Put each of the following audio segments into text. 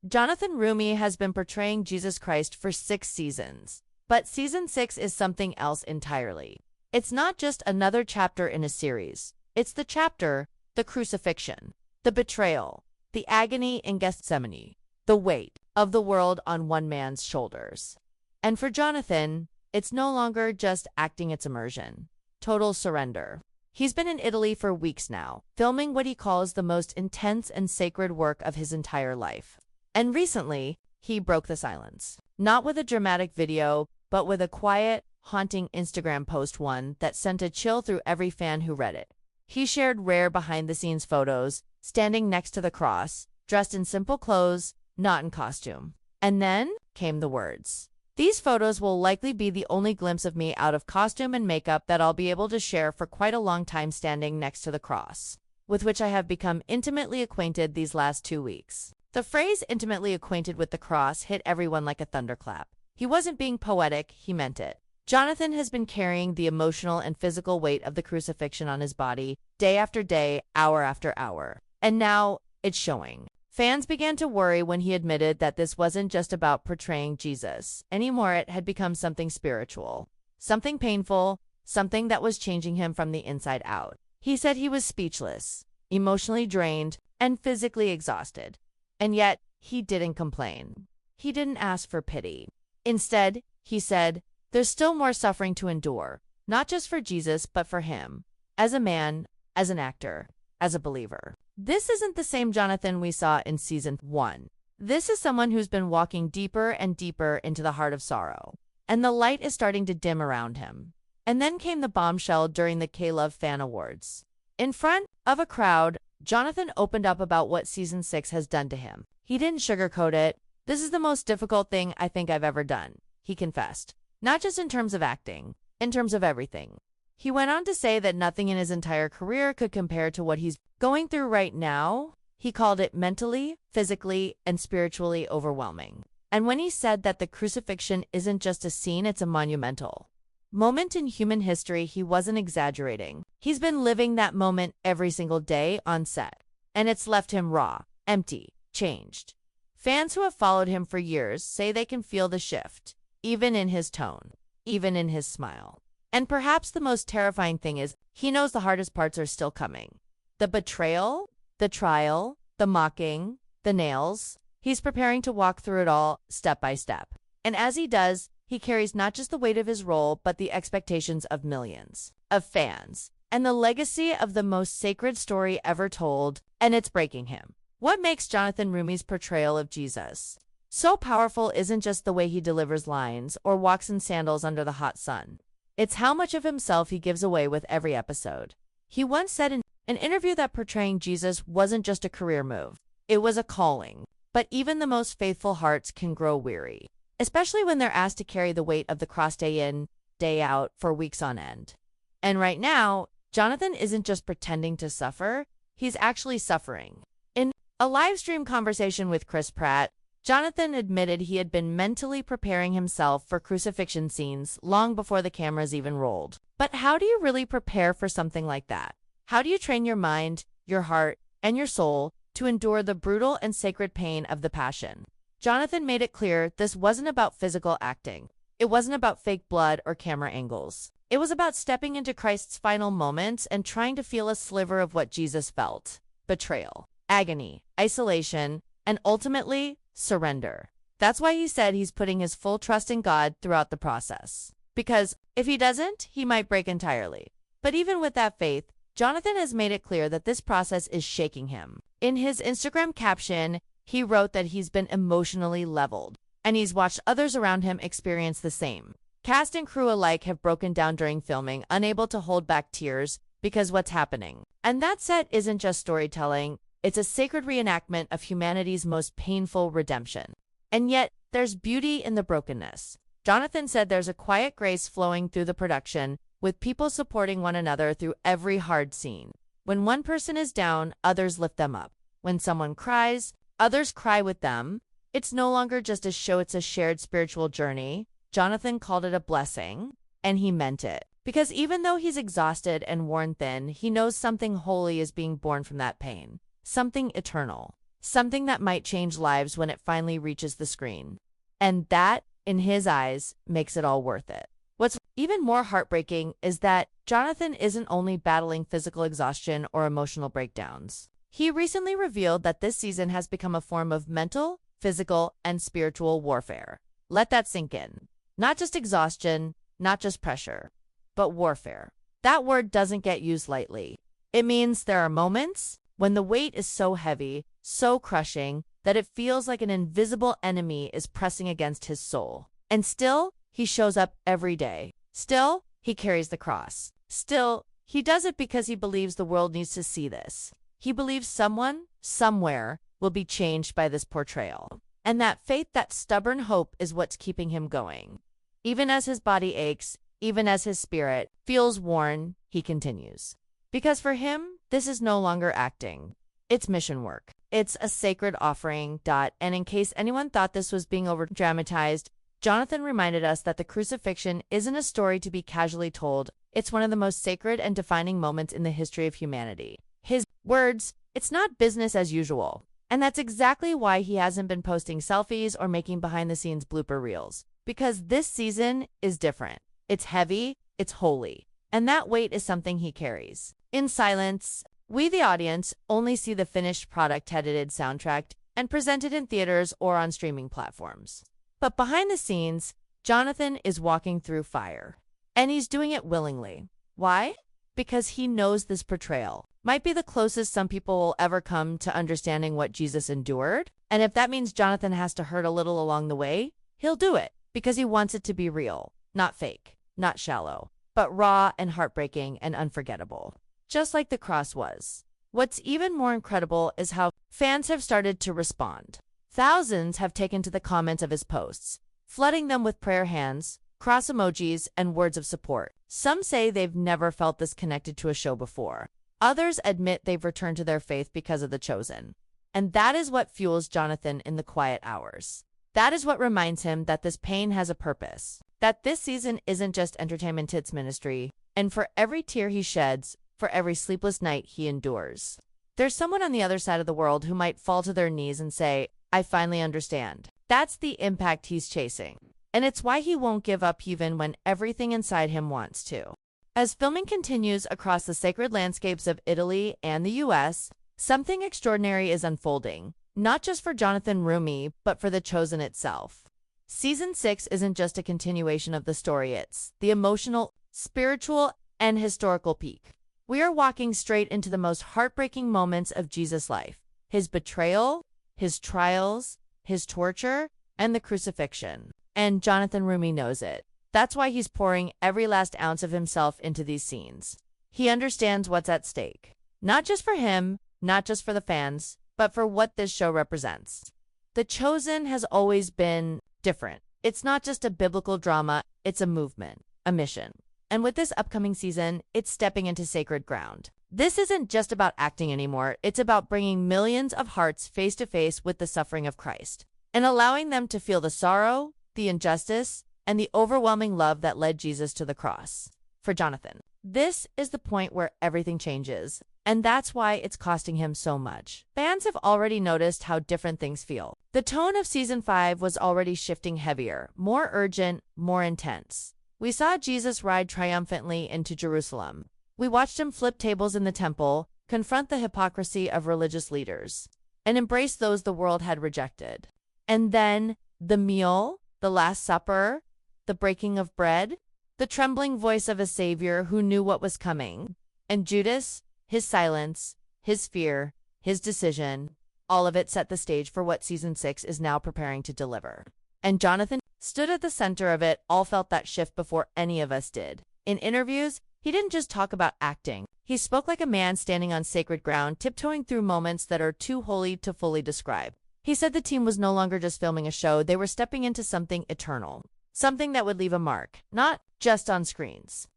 Jonathan Roumie has been portraying Jesus Christ for 6 seasons. But season 6 is something else entirely. It's not just another chapter in a series. It's the chapter, the crucifixion, the betrayal, the agony in Gethsemane, the weight of the world on one man's shoulders. And for Jonathan, it's no longer just acting its immersion. Total surrender. He's been in Italy for weeks now, filming what he calls the most intense and sacred work of his entire life. And recently, he broke the silence. Not with a dramatic video, but with a quiet, haunting Instagram post, one that sent a chill through every fan who read it. He shared rare behind-the-scenes photos, standing next to the cross, dressed in simple clothes, not in costume. And then came the words. These photos will likely be the only glimpse of me out of costume and makeup that I'll be able to share for quite a long time, standing next to the cross, with which I have become intimately acquainted these last 2 weeks. The phrase intimately acquainted with the cross hit everyone like a thunderclap. He wasn't being poetic, he meant it. Jonathan has been carrying the emotional and physical weight of the crucifixion on his body, day after day, hour after hour. And now, it's showing. Fans began to worry when he admitted that this wasn't just about portraying Jesus anymore. It had become something spiritual, something painful, something that was changing him from the inside out. He said he was speechless, emotionally drained, and physically exhausted. And yet, he didn't complain. He didn't ask for pity. Instead, he said, there's still more suffering to endure, not just for Jesus, but for him, as a man, as an actor, as a believer. This isn't the same Jonathan we saw in season 1. This is someone who's been walking deeper and deeper into the heart of sorrow, and the light is starting to dim around him. And then came the bombshell during the K-Love Fan Awards. In front of a crowd, Jonathan opened up about what season 6 has done to him. He didn't sugarcoat it. This is the most difficult thing I think I've ever done, he confessed. Not just in terms of acting, in terms of everything. He went on to say that nothing in his entire career could compare to what he's going through right now. He called it mentally, physically, and spiritually overwhelming. And when he said that the crucifixion isn't just a scene, it's a monumental moment in human history, he wasn't exaggerating. He's been living that moment every single day on set, and it's left him raw, empty, changed. Fans who have followed him for years say they can feel the shift, even in his tone, even in his smile. And perhaps the most terrifying thing is, he knows the hardest parts are still coming. The betrayal, the trial, the mocking, the nails. He's preparing to walk through it all, step by step. And as he does, he carries not just the weight of his role, but the expectations of millions of fans, and the legacy of the most sacred story ever told, and it's breaking him. What makes Jonathan Roumie's portrayal of Jesus so powerful isn't just the way he delivers lines or walks in sandals under the hot sun. It's how much of himself he gives away with every episode. He once said in an interview that portraying Jesus wasn't just a career move, it was a calling. But even the most faithful hearts can grow weary, especially when they're asked to carry the weight of the cross day in, day out for weeks on end. And right now, Jonathan isn't just pretending to suffer, he's actually suffering. In a live stream conversation with Chris Pratt, Jonathan admitted he had been mentally preparing himself for crucifixion scenes long before the cameras even rolled. But how do you really prepare for something like that? How do you train your mind, your heart, and your soul to endure the brutal and sacred pain of the Passion? Jonathan made it clear this wasn't about physical acting. It wasn't about fake blood or camera angles. It was about stepping into Christ's final moments and trying to feel a sliver of what Jesus felt. Betrayal, agony, isolation, and ultimately, surrender. That's why he said he's putting his full trust in God throughout the process. Because if he doesn't, he might break entirely. But even with that faith, Jonathan has made it clear that this process is shaking him. In his Instagram caption, he wrote that he's been emotionally leveled, and he's watched others around him experience the same. Cast and crew alike have broken down during filming, unable to hold back tears because what's happening. And that set isn't just storytelling, it's a sacred reenactment of humanity's most painful redemption. And yet, there's beauty in the brokenness. Jonathan said there's a quiet grace flowing through the production, with people supporting one another through every hard scene. When one person is down, others lift them up. When someone cries, others cry with them. It's no longer just a show, it's a shared spiritual journey. Jonathan called it a blessing, and he meant it. Because even though he's exhausted and worn thin, he knows something holy is being born from that pain. Something eternal. something that might change lives when it finally reaches the screen. And that, in his eyes, makes it all worth it. What's even more heartbreaking is that Jonathan isn't only battling physical exhaustion or emotional breakdowns. He recently revealed that this season has become a form of mental, physical, and spiritual warfare. Let that sink in. Not just exhaustion, not just pressure, but warfare. That word doesn't get used lightly. It means there are moments when the weight is so heavy, so crushing, that it feels like an invisible enemy is pressing against his soul. And still, he shows up every day. Still, he carries the cross. Still, he does it because he believes the world needs to see this. He believes someone, somewhere, will be changed by this portrayal. And that faith, that stubborn hope is what's keeping him going. Even as his body aches, even as his spirit feels worn, he continues. Because for him, this is no longer acting. It's mission work. It's a sacred offering. And in case anyone thought this was being over-dramatized, Jonathan reminded us that the crucifixion isn't a story to be casually told. It's one of the most sacred and defining moments in the history of humanity. His words, it's not business as usual. And that's exactly why he hasn't been posting selfies or making behind-the-scenes blooper reels. Because this season is different. It's heavy, it's holy. And that weight is something he carries. In silence, we, the audience, only see the finished product, edited soundtrack, and presented in theaters or on streaming platforms. But behind the scenes, Jonathan is walking through fire. And he's doing it willingly. Why? Because he knows this portrayal might be the closest some people will ever come to understanding what Jesus endured. And if that means Jonathan has to hurt a little along the way, he'll do it because he wants it to be real, not fake, not shallow, but raw and heartbreaking and unforgettable. Just like the cross was. What's even more incredible is how fans have started to respond. Thousands have taken to the comments of his posts, flooding them with prayer hands, cross emojis, and words of support. Some say they've never felt this connected to a show before. Others admit they've returned to their faith because of The Chosen. And that is what fuels Jonathan in the quiet hours. That is what reminds him that this pain has a purpose. That this season isn't just entertainment, it's ministry. And for every tear he sheds, for every sleepless night he endures, there's someone on the other side of the world who might fall to their knees and say, I finally understand. That's the impact he's chasing. And it's why he won't give up even when everything inside him wants to. As filming continues across the sacred landscapes of Italy and the US, something extraordinary is unfolding, not just for Jonathan Roumie, but for The Chosen itself. Season 6 isn't just a continuation of the story, it's the emotional, spiritual, and historical peak. We are walking straight into the most heartbreaking moments of Jesus' life. His betrayal, his trials, his torture, and the crucifixion. And Jonathan Roumie knows it. That's why he's pouring every last ounce of himself into these scenes. He understands what's at stake. Not just for him, not just for the fans, but for what this show represents. The Chosen has always been different. It's not just a biblical drama, it's a movement, a mission. And with this upcoming season, it's stepping into sacred ground. This isn't just about acting anymore, it's about bringing millions of hearts face to face with the suffering of Christ, and allowing them to feel the sorrow, the injustice, and the overwhelming love that led Jesus to the cross. For Jonathan, this is the point where everything changes, and that's why it's costing him so much. Fans have already noticed how different things feel. The tone of Season 5 was already shifting heavier, more urgent, more intense. We saw Jesus ride triumphantly into Jerusalem. We watched him flip tables in the temple, confront the hypocrisy of religious leaders, and embrace those the world had rejected. And then, the meal, the Last Supper, the breaking of bread, the trembling voice of a Savior who knew what was coming. And Judas, his silence, his fear, his decision, all of it set the stage for what Season 6 is now preparing to deliver. And Jonathan stood at the center of it, all felt that shift before any of us did. In interviews, he didn't just talk about acting. He spoke like a man standing on sacred ground, tiptoeing through moments that are too holy to fully describe. He said the team was no longer just filming a show, they were stepping into something eternal. Something that would leave a mark, not just on screens,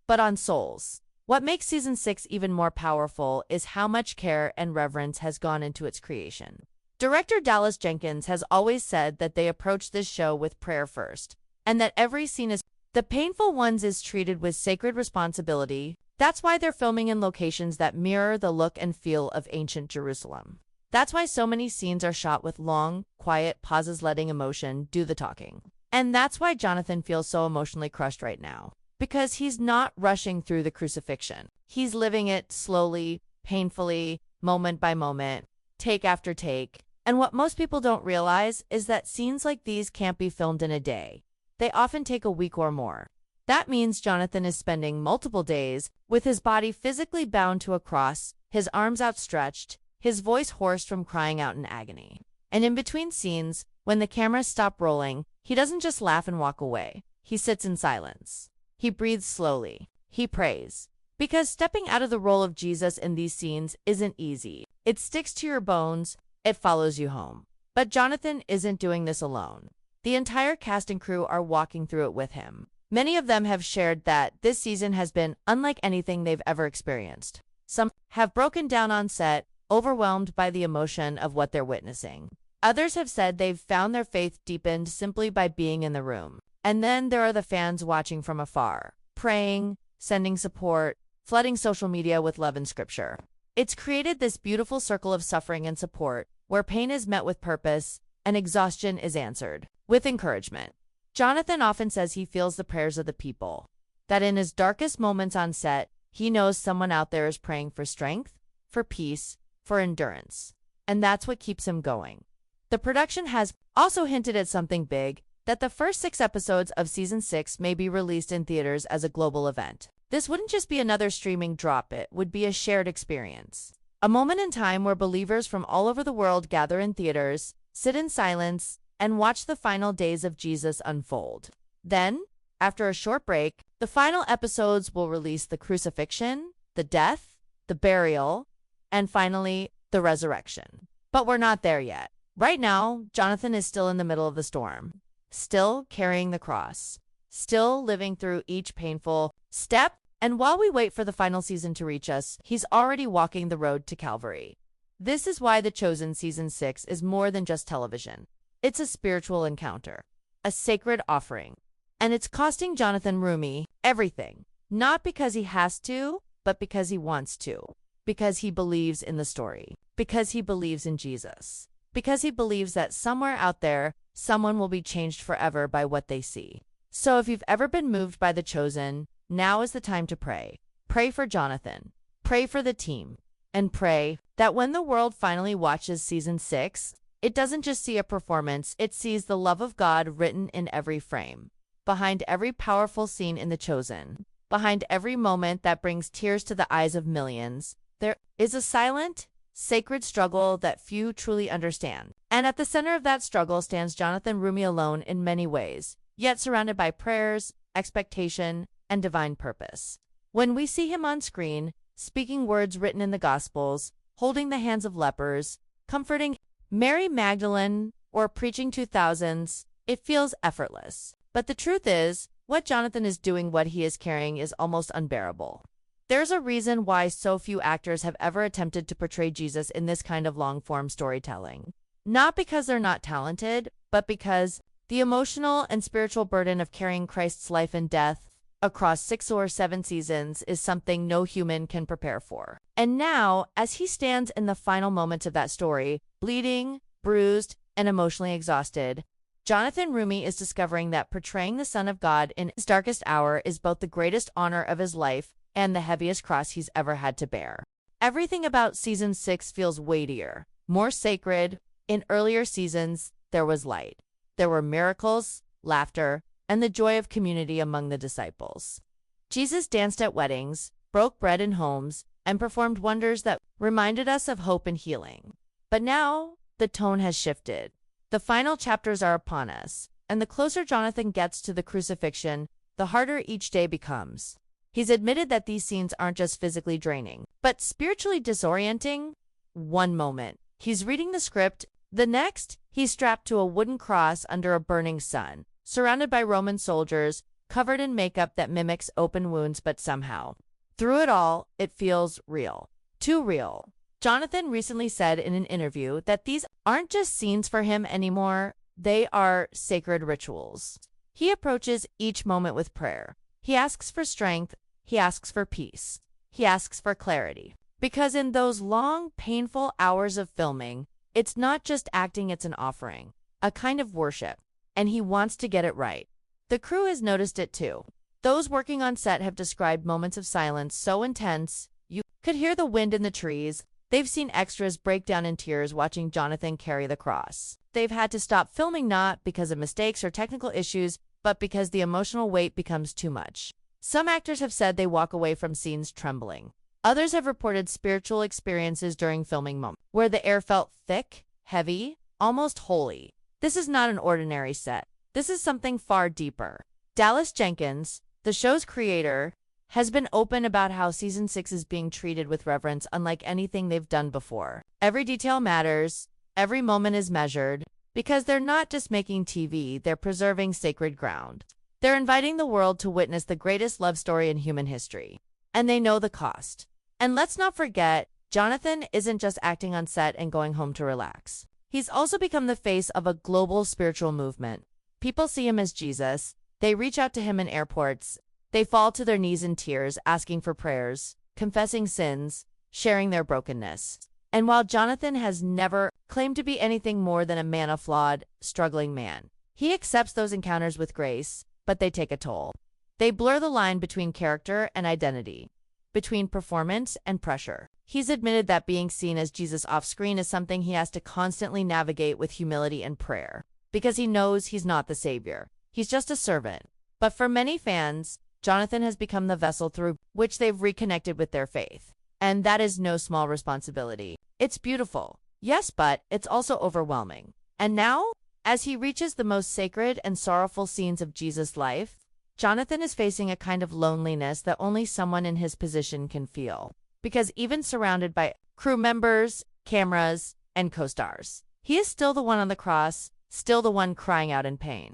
but on souls. What makes Season 6 even more powerful is how much care and reverence has gone into its creation. Director Dallas Jenkins has always said that they approach this show with prayer first, and that every scene is the painful ones is treated with sacred responsibility. That's why they're filming in locations that mirror the look and feel of ancient Jerusalem. That's why so many scenes are shot with long, quiet pauses letting emotion do the talking. And that's why Jonathan feels so emotionally crushed right now. Because he's not rushing through the crucifixion. He's living it slowly, painfully, moment by moment, take after take. And what most people don't realize is that scenes like these can't be filmed in a day. They often take a week or more. That means Jonathan is spending multiple days with his body physically bound to a cross, his arms outstretched, his voice hoarse from crying out in agony. And in between scenes, when the cameras stop rolling, he doesn't just laugh and walk away. He sits in silence. He breathes slowly. He prays. Because stepping out of the role of Jesus in these scenes isn't easy. It sticks to your bones. It follows you home. But Jonathan isn't doing this alone. The entire cast and crew are walking through it with him. Many of them have shared that this season has been unlike anything they've ever experienced. Some have broken down on set, overwhelmed by the emotion of what they're witnessing. Others have said they've found their faith deepened simply by being in the room. And then there are the fans watching from afar, praying, sending support, flooding social media with love and scripture. It's created this beautiful circle of suffering and support, where pain is met with purpose and exhaustion is answered with encouragement. Jonathan often says he feels the prayers of the people, that in his darkest moments on set, he knows someone out there is praying for strength, for peace, for endurance. And that's what keeps him going. The production has also hinted at something big, that the first 6 episodes of Season 6 may be released in theaters as a global event. This wouldn't just be another streaming drop, it would be a shared experience. A moment in time where believers from all over the world gather in theaters, sit in silence, and watch the final days of Jesus unfold. Then, after a short break, the final episodes will release the crucifixion, the death, the burial, and finally, the resurrection. But we're not there yet. Right now, Jonathan is still in the middle of the storm, still carrying the cross, still living through each painful step, and while we wait for the final season to reach us, he's already walking the road to Calvary. This is why The Chosen Season 6 is more than just television. It's a spiritual encounter, a sacred offering, and it's costing Jonathan Roumie everything, not because he has to, but because he wants to, because he believes in the story, because he believes in Jesus, because he believes that somewhere out there, someone will be changed forever by what they see. So if you've ever been moved by The Chosen, now is the time to pray. Pray for Jonathan, pray for the team, and pray that when the world finally watches Season 6, it doesn't just see a performance, it sees the love of God written in every frame. Behind every powerful scene in The Chosen, behind every moment that brings tears to the eyes of millions, there is a silent, sacred struggle that few truly understand. And at the center of that struggle stands Jonathan Roumie alone in many ways, yet surrounded by prayers, expectation, and divine purpose. When we see him on screen, speaking words written in the Gospels, holding the hands of lepers, comforting Mary Magdalene, or preaching to thousands, it feels effortless. But the truth is, what Jonathan is doing, what he is carrying, is almost unbearable. There's a reason why so few actors have ever attempted to portray Jesus in this kind of long-form storytelling. Not because they're not talented, but because the emotional and spiritual burden of carrying Christ's life and death across 6 or 7 seasons is something no human can prepare for. And now, as he stands in the final moments of that story, bleeding, bruised, and emotionally exhausted, Jonathan Roumie is discovering that portraying the Son of God in his darkest hour is both the greatest honor of his life and the heaviest cross he's ever had to bear. Everything about Season 6 feels weightier, more sacred. In earlier seasons, there was light. There were miracles, laughter, and the joy of community among the disciples. Jesus danced at weddings, broke bread in homes, and performed wonders that reminded us of hope and healing. But now, the tone has shifted. The final chapters are upon us, and the closer Jonathan gets to the crucifixion, the harder each day becomes. He's admitted that these scenes aren't just physically draining, but spiritually disorienting. One moment, he's reading the script. The next, he's strapped to a wooden cross under a burning sun, surrounded by Roman soldiers, covered in makeup that mimics open wounds, but somehow, through it all, it feels real. Too real. Jonathan recently said in an interview that these aren't just scenes for him anymore, they are sacred rituals. He approaches each moment with prayer. He asks for strength, he asks for peace, he asks for clarity. Because in those long, painful hours of filming, it's not just acting, it's an offering, a kind of worship, and he wants to get it right. The crew has noticed it too. Those working on set have described moments of silence so intense, you could hear the wind in the trees. They've seen extras break down in tears watching Jonathan carry the cross. They've had to stop filming not because of mistakes or technical issues, but because the emotional weight becomes too much. Some actors have said they walk away from scenes trembling. Others have reported spiritual experiences during filming moments, where the air felt thick, heavy, almost holy. This is not an ordinary set. This is something far deeper. Dallas Jenkins, the show's creator, has been open about how Season 6 is being treated with reverence unlike anything they've done before. Every detail matters, every moment is measured, because they're not just making TV, they're preserving sacred ground. They're inviting the world to witness the greatest love story in human history. And they know the cost. And let's not forget, Jonathan isn't just acting on set and going home to relax. He's also become the face of a global spiritual movement. People see him as Jesus. They reach out to him in airports. They fall to their knees in tears, asking for prayers, confessing sins, sharing their brokenness. And while Jonathan has never claimed to be anything more than a man, a flawed, struggling man, he accepts those encounters with grace, but they take a toll. They blur the line between character and identity, between performance and pressure. He's admitted that being seen as Jesus off-screen is something he has to constantly navigate with humility and prayer, because he knows he's not the savior. He's just a servant. But for many fans, Jonathan has become the vessel through which they've reconnected with their faith. And that is no small responsibility. It's beautiful, yes, but it's also overwhelming. And now, as he reaches the most sacred and sorrowful scenes of Jesus' life, Jonathan is facing a kind of loneliness that only someone in his position can feel. Because even surrounded by crew members, cameras, and co-stars, he is still the one on the cross, still the one crying out in pain.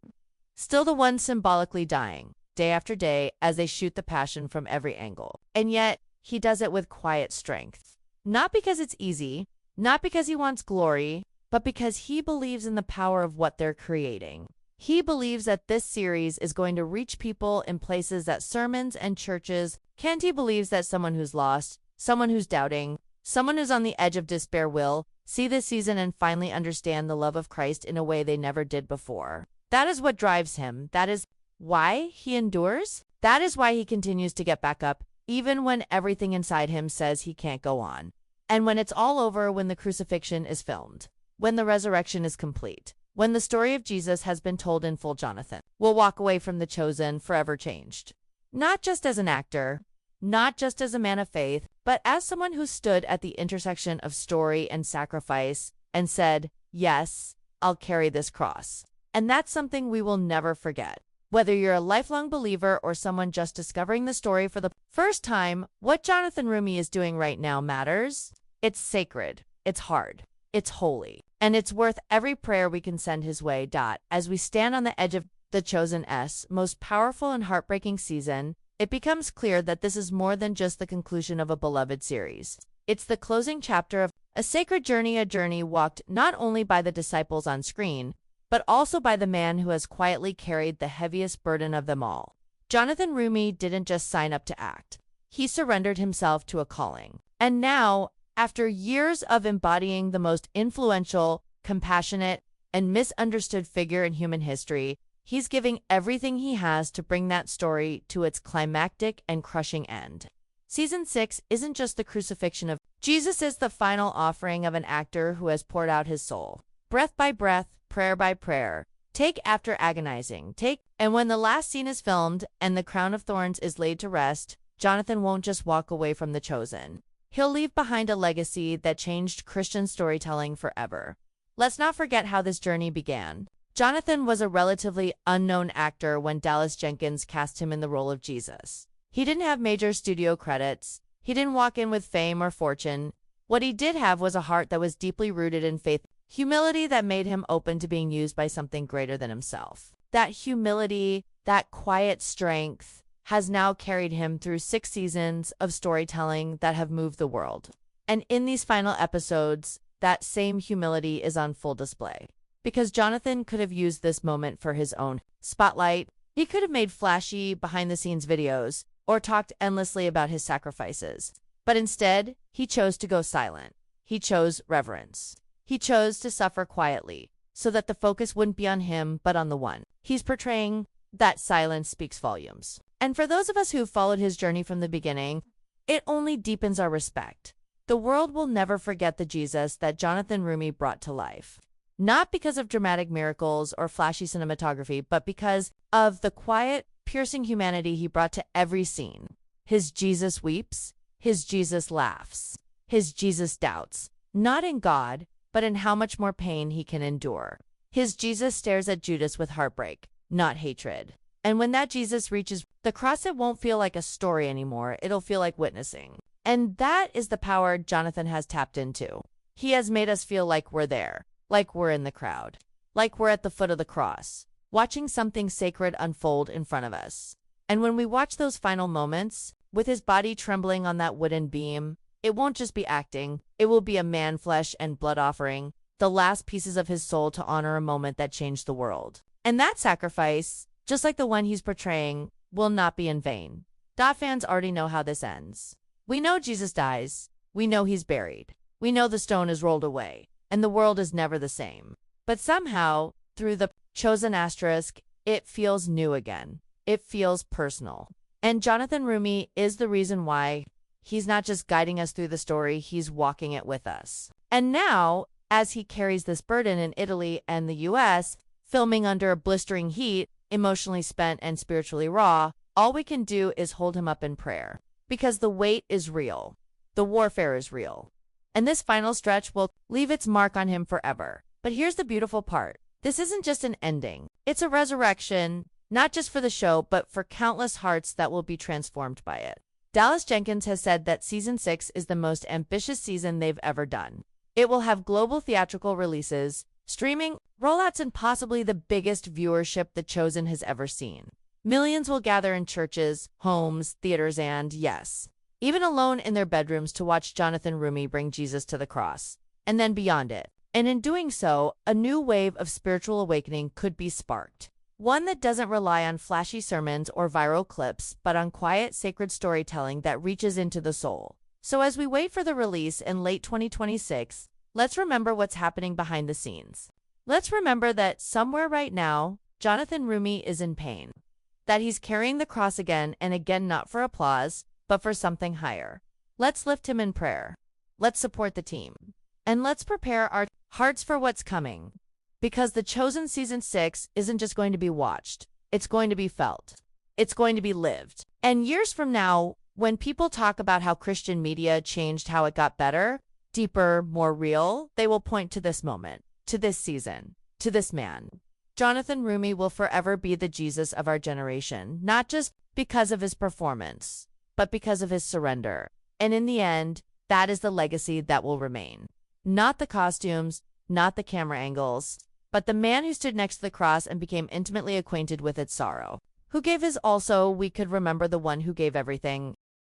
Still the one symbolically dying, day after day, as they shoot the passion from every angle. And yet, he does it with quiet strength. Not because it's easy, not because he wants glory, but because he believes in the power of what they're creating. He believes that this series is going to reach people in places that sermons and churches can't. He believes that someone who's lost, someone who's doubting, someone who's on the edge of despair will see this season and finally understand the love of Christ in a way they never did before. That is what drives him. That is why he endures. That is why he continues to get back up, even when everything inside him says he can't go on. And when it's all over, when the crucifixion is filmed, when the resurrection is complete, when the story of Jesus has been told in full, Jonathan will walk away from The Chosen forever changed. Not just as an actor, not just as a man of faith, but as someone who stood at the intersection of story and sacrifice and said, yes, I'll carry this cross. And that's something we will never forget. Whether you're a lifelong believer or someone just discovering the story for the first time, what Jonathan Roumie is doing right now matters. It's sacred, it's hard, it's holy, and it's worth every prayer we can send his way. As we stand on the edge of The Chosen's most powerful and heartbreaking season, it becomes clear that this is more than just the conclusion of a beloved series. It's the closing chapter of a sacred journey, a journey walked not only by the disciples on screen, but also by the man who has quietly carried the heaviest burden of them all. Jonathan Roumie didn't just sign up to act. He surrendered himself to a calling. And now, after years of embodying the most influential, compassionate, and misunderstood figure in human history, he's giving everything he has to bring that story to its climactic and crushing end. Season 6 isn't just the crucifixion of Jesus, it's the final offering of an actor who has poured out his soul, breath by breath, prayer by prayer, take after agonizing, take. And when the last scene is filmed and the crown of thorns is laid to rest, Jonathan won't just walk away from The Chosen. He'll leave behind a legacy that changed Christian storytelling forever. Let's not forget how this journey began. Jonathan was a relatively unknown actor when Dallas Jenkins cast him in the role of Jesus. He didn't have major studio credits. He didn't walk in with fame or fortune. What he did have was a heart that was deeply rooted in faith, humility that made him open to being used by something greater than himself. That humility, that quiet strength, has now carried him through 6 seasons of storytelling that have moved the world. And in these final episodes, that same humility is on full display. Because Jonathan could have used this moment for his own spotlight. He could have made flashy behind-the-scenes videos or talked endlessly about his sacrifices. But instead, he chose to go silent. He chose reverence. He chose to suffer quietly, so that the focus wouldn't be on him, but on the one he's portraying. That silence speaks volumes. And for those of us who followed his journey from the beginning, it only deepens our respect. The world will never forget the Jesus that Jonathan Roumie brought to life. Not because of dramatic miracles or flashy cinematography, but because of the quiet, piercing humanity he brought to every scene. His Jesus weeps, his Jesus laughs, his Jesus doubts, not in God, but in how much more pain he can endure. His Jesus stares at Judas with heartbreak, not hatred. And when that Jesus reaches the cross, it won't feel like a story anymore. It'll feel like witnessing. And that is the power Jonathan has tapped into. He has made us feel like we're there, like we're in the crowd, like we're at the foot of the cross, watching something sacred unfold in front of us. And when we watch those final moments, with his body trembling on that wooden beam, it won't just be acting, it will be a man flesh and blood offering, the last pieces of his soul to honor a moment that changed the world. And that sacrifice, just like the one he's portraying, will not be in vain. Fans already know how this ends. We know Jesus dies. We know he's buried. We know the stone is rolled away, and the world is never the same. But somehow, through the chosen asterisk, it feels new again. It feels personal. And Jonathan Roumie is the reason why. He's not just guiding us through the story, he's walking it with us. And now, as he carries this burden in Italy and the US, filming under blistering heat, emotionally spent and spiritually raw, all we can do is hold him up in prayer. Because the weight is real. The warfare is real. And this final stretch will leave its mark on him forever. But here's the beautiful part. This isn't just an ending. It's a resurrection, not just for the show, but for countless hearts that will be transformed by it. Dallas Jenkins has said that Season 6 is the most ambitious season they've ever done. It will have global theatrical releases, streaming, rollouts, and possibly the biggest viewership The Chosen has ever seen. Millions will gather in churches, homes, theaters, and, yes, even alone in their bedrooms to watch Jonathan Roumie bring Jesus to the cross, and then beyond it. And in doing so, a new wave of spiritual awakening could be sparked. One that doesn't rely on flashy sermons or viral clips, but on quiet, sacred storytelling that reaches into the soul. So as we wait for the release in late 2026, let's remember what's happening behind the scenes. Let's remember that somewhere right now, Jonathan Roumie is in pain. That he's carrying the cross again and again, not for applause, but for something higher. Let's lift him in prayer. Let's support the team. And let's prepare our hearts for what's coming. Because The Chosen Season 6 isn't just going to be watched. It's going to be felt. It's going to be lived. And years from now, when people talk about how Christian media changed how it got better, deeper, more real, they will point to this moment, to this season, to this man. Jonathan Roumie will forever be the Jesus of our generation, not just because of his performance, but because of his surrender. And in the end, that is the legacy that will remain. Not the costumes, not the camera angles, but the man who stood next to the cross and became intimately acquainted with its sorrow. Who gave his also, we could remember the one who gave everything,